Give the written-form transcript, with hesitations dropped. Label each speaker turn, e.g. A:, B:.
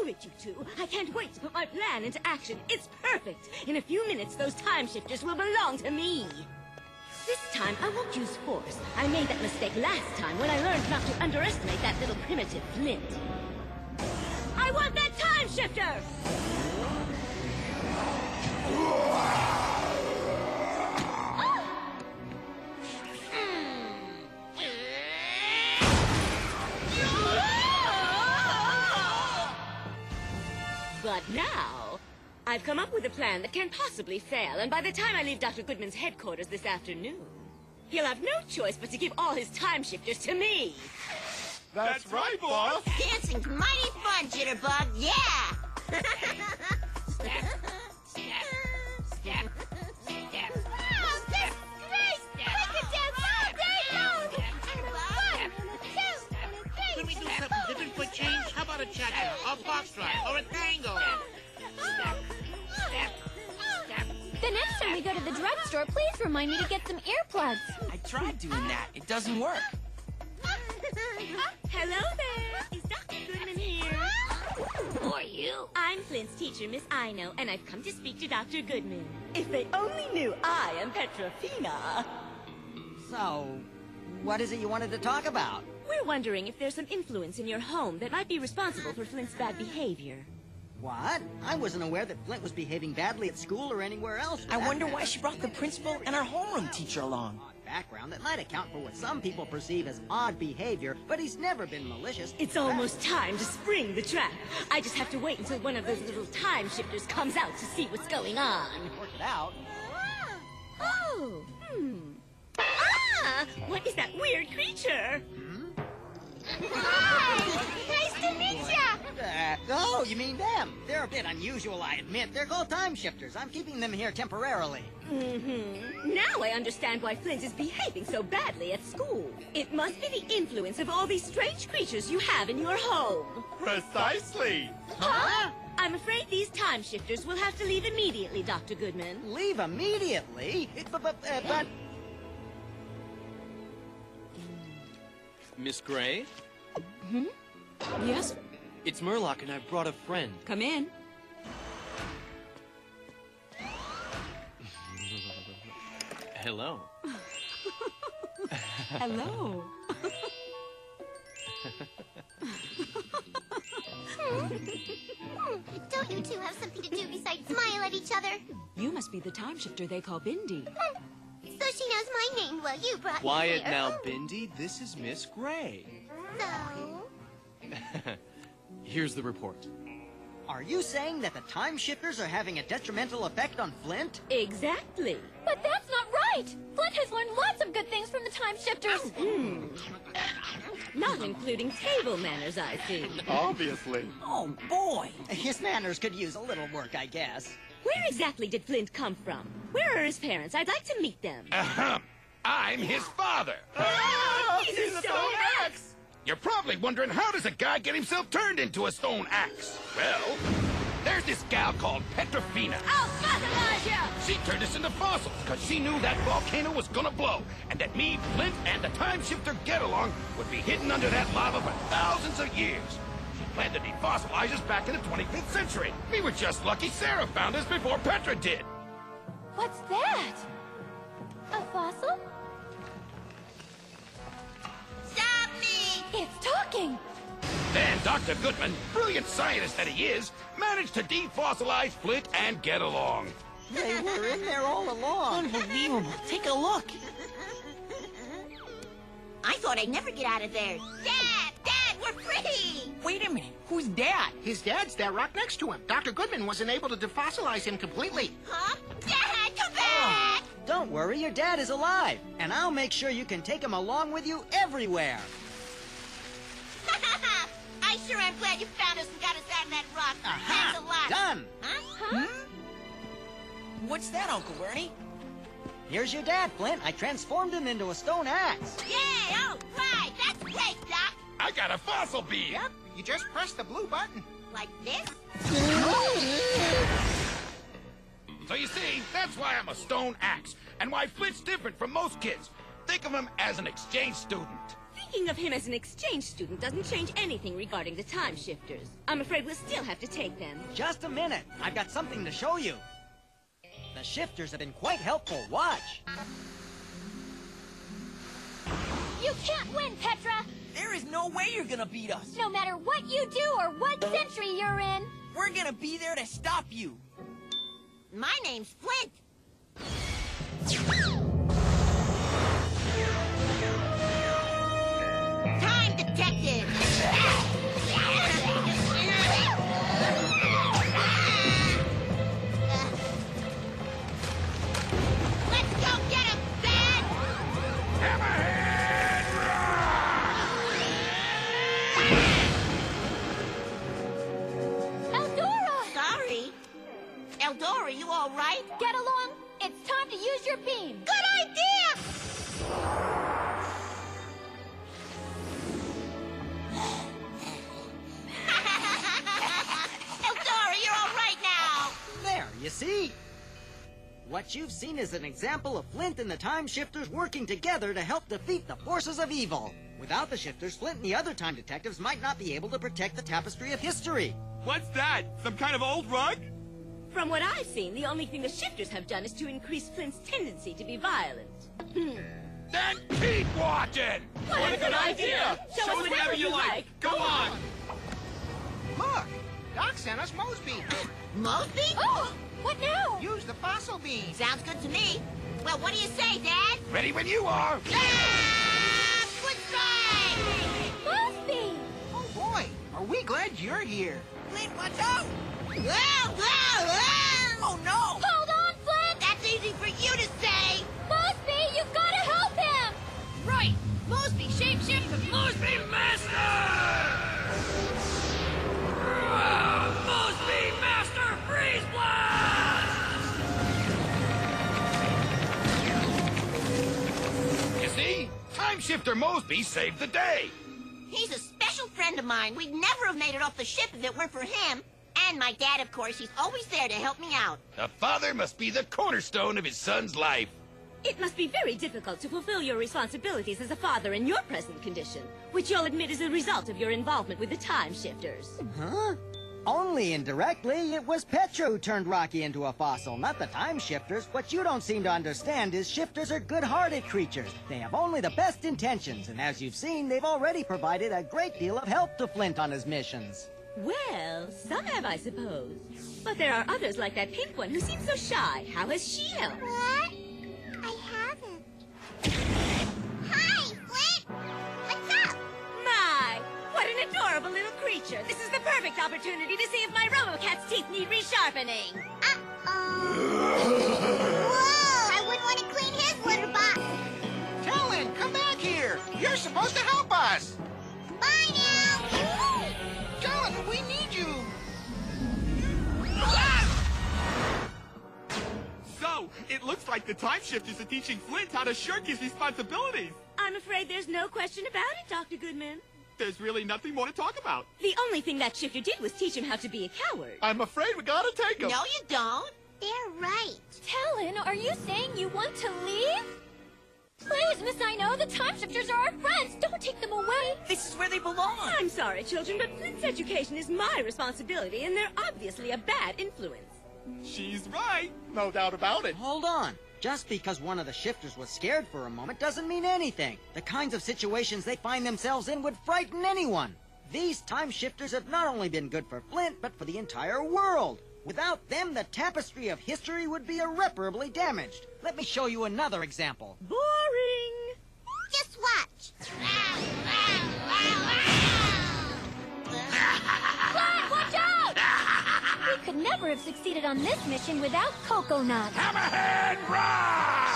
A: prove it, you two. I can't wait to put my plan into action. It's perfect. In a few minutes, those time shifters will belong to me. This time, I won't use force. I made that mistake last time when I learned not to underestimate that little primitive Flint. I want that time shifter! But now, I've come up with a plan that can't possibly fail, and by the time I leave Dr. Goodman's headquarters this afternoon, he'll have no choice but to give all his time shifters to me.
B: That's right, boss.
C: Dancing's mighty fun, Jitterbug. Yeah!
D: Step, step, step, step.
C: Wow, this is great! We can dance all day long! One, two, three.
E: Can we do something different for change? How about a cha-cha, or a foxtrot, or a tango?
D: Step, step, step.
F: The next time we go to the drugstore, please remind me to get some earplugs.
G: I tried doing that. It doesn't work.
A: Hello there. Is Dr. Goodman here?
D: Who are you?
A: I'm Flint's teacher, Miss Iknow, and I've come to speak to Dr. Goodman. If they only knew I am Petrofina.
H: So, what is it you wanted to talk about?
A: We're wondering if there's some influence in your home that might be responsible for Flint's bad behavior.
H: What? I wasn't aware that Flint was behaving badly at school or anywhere else.
G: I wonder why she brought the principal and our homeroom teacher along.
H: Background that might account for what some people perceive as odd behavior, but he's never been malicious.
A: It's almost time to spring the trap. I just have to wait until one of those little time shifters comes out to see what's going on.
H: Work it out.
A: Oh, Ah! What is that weird creature?
C: Hi! Nice to meet ya!
H: Oh, you mean them? They're a bit unusual, I admit. They're called time shifters. I'm keeping them here temporarily.
A: Now I understand why Flint is behaving so badly at school. It must be the influence of all these strange creatures you have in your home.
B: Precisely.
A: Huh? I'm afraid these time shifters will have to leave immediately, Dr. Goodman.
H: Leave immediately? But...
I: Miss Gray?
J: Yes?
I: It's Murloc, and I've brought a friend.
J: Come in.
I: Hello.
J: Hello.
C: Don't you two have something to do besides smile at each other?
J: You must be the time shifter they call Bindi.
C: So she knows my name well. You brought
I: Quiet
C: me here.
I: now, Bindi. This is Miss Gray.
C: So?
I: Here's the report.
H: Are you saying that the time shifters are having a detrimental effect on Flint?
A: Exactly.
F: But that's not right! Flint has learned lots of good things from the time shifters.
A: Not including table manners, I see.
B: Obviously.
G: Oh, boy.
H: His manners could use a little work, I guess.
A: Where exactly did Flint come from? Where are his parents? I'd like to meet them.
K: I'm his father.
A: He's a stone axe!
K: You're probably wondering, how does a guy get himself turned into a stone axe? Well, there's this gal called Petrofina.
A: I'll fossilize ya!
K: She turned us into fossils because she knew that volcano was gonna blow, and that me, Flint, and the time shifter Get-Along would be hidden under that lava for thousands of years. She planned to defossilize us back in the 25th century. We were just lucky Sarah found us before Petra did.
F: What's that? A fossil?
C: Stop me!
F: It's talking!
K: Then Dr. Goodman, brilliant scientist that he is, managed to defossilize Flint and Get-Along.
H: They were in there all along.
G: Unbelievable. Take a look.
C: I thought I'd never get out of there. Dad! Dad, we're free!
G: Wait a minute. Who's Dad?
E: His dad's there right next to him. Dr. Goodman wasn't able to defossilize him completely.
C: Huh? Dad, come back!
H: Don't worry, your dad is alive. And I'll make sure you can take him along with you everywhere.
C: I sure am glad you found us and got us out of that rock. Thanks a lot.
H: Done.
C: Huh?
G: What's that, Uncle Ernie?
H: Here's your dad, Flint. I transformed him into a stone axe.
C: Yay! All right! That's great, Doc!
K: I got a fossil beam.
E: Yep, you just press the blue button.
C: Like this?
K: So you see, that's why I'm a stone axe, and why Flint's different from most kids. Think of him as an exchange student.
A: Speaking of him as an exchange student doesn't change anything regarding the time shifters. I'm afraid we'll still have to take them.
H: Just a minute. I've got something to show you. The shifters have been quite helpful. Watch.
F: You can't win, Petra!
G: There is no way you're gonna beat us.
F: No matter what you do or what century you're in.
G: We're gonna be there to stop you.
C: My name's Flint. Time detective. Let's go get him, Dad.
F: Eldora!
C: Sorry. Eldora, you all right?
F: Get along. It's time to use your beam.
C: Good idea! Eldora, you're all right now!
H: There, you see? What you've seen is an example of Flint and the Time Shifters working together to help defeat the forces of evil. Without the Shifters, Flint and the other time detectives might not be able to protect the tapestry of history.
B: What's that? Some kind of old rug?
A: From what I've seen, the only thing the shifters have done is to increase Flint's tendency to be violent.
K: Then keep watching!
A: What a good idea! Show us whatever you like.
B: Go on!
E: Look! Doc sent us Mosby.
C: Mosby?
F: Oh! What now?
E: Use the fossil beam.
C: Sounds good to me. Well, what do you say, Dad?
K: Ready when you are!
C: Ah! Quick strike!
F: Mosby!
E: Oh boy, are we glad you're here.
G: Flint, watch out!
C: Whoa, whoa, whoa!
G: Oh, no!
F: Hold on, Flint!
C: That's easy for you to say!
F: Mosby, you've got to help him!
D: Right! Mosby, shapeshift to Mosby Master! Mosby Master Freeze Blast!
K: You see? Time Shifter Mosby saved the day!
C: He's a special friend of mine. We'd never have made it off the ship if it weren't for him. And my dad, of course, he's always there to help me out.
K: A father must be the cornerstone of his son's life.
A: It must be very difficult to fulfill your responsibilities as a father in your present condition, which you'll admit is a result of your involvement with the time shifters.
H: Huh? Only indirectly. It was Petra who turned Rocky into a fossil, not the Time Shifters. What you don't seem to understand is shifters are good-hearted creatures. They have only the best intentions, and as you've seen, they've already provided a great deal of help to Flint on his missions.
A: Well, some have, I suppose. But there are others like that pink one who seems so shy. How has she helped?
C: What? I haven't. Hi, Flint! What's up?
A: My, what an adorable little creature. This is the perfect opportunity to see if my RoboCat's teeth need resharpening.
C: Uh-oh. Whoa! I wouldn't want to clean his litter box.
E: Talon, come back here. You're supposed to help us.
C: Bye now.
E: Talon, we need you.
B: So, it looks like the time shifters are teaching Flint how to shirk his responsibilities.
A: I'm afraid there's no question about it, Dr. Goodman.
B: There's really nothing more to talk about.
A: The only thing that shifter did was teach him how to be a coward.
B: I'm afraid we gotta take him.
C: No, you don't. They're right.
F: Talon, are you saying you want to leave? Please, Miss Iknow, the time shifters are our friends. Don't take them away.
G: This is where they belong.
A: I'm sorry, children, but Flint's education is my responsibility, and they're obviously a bad influence.
B: She's right. No doubt about it.
H: Hold on. Just because one of the shifters was scared for a moment doesn't mean anything. The kinds of situations they find themselves in would frighten anyone. These time shifters have not only been good for Flint, but for the entire world. Without them, the tapestry of history would be irreparably damaged. Let me show you another example.
A: Boring.
C: Just watch.
F: Flint, watch out! We could never have succeeded on this mission without Coconut.
K: Hammerhead, ride!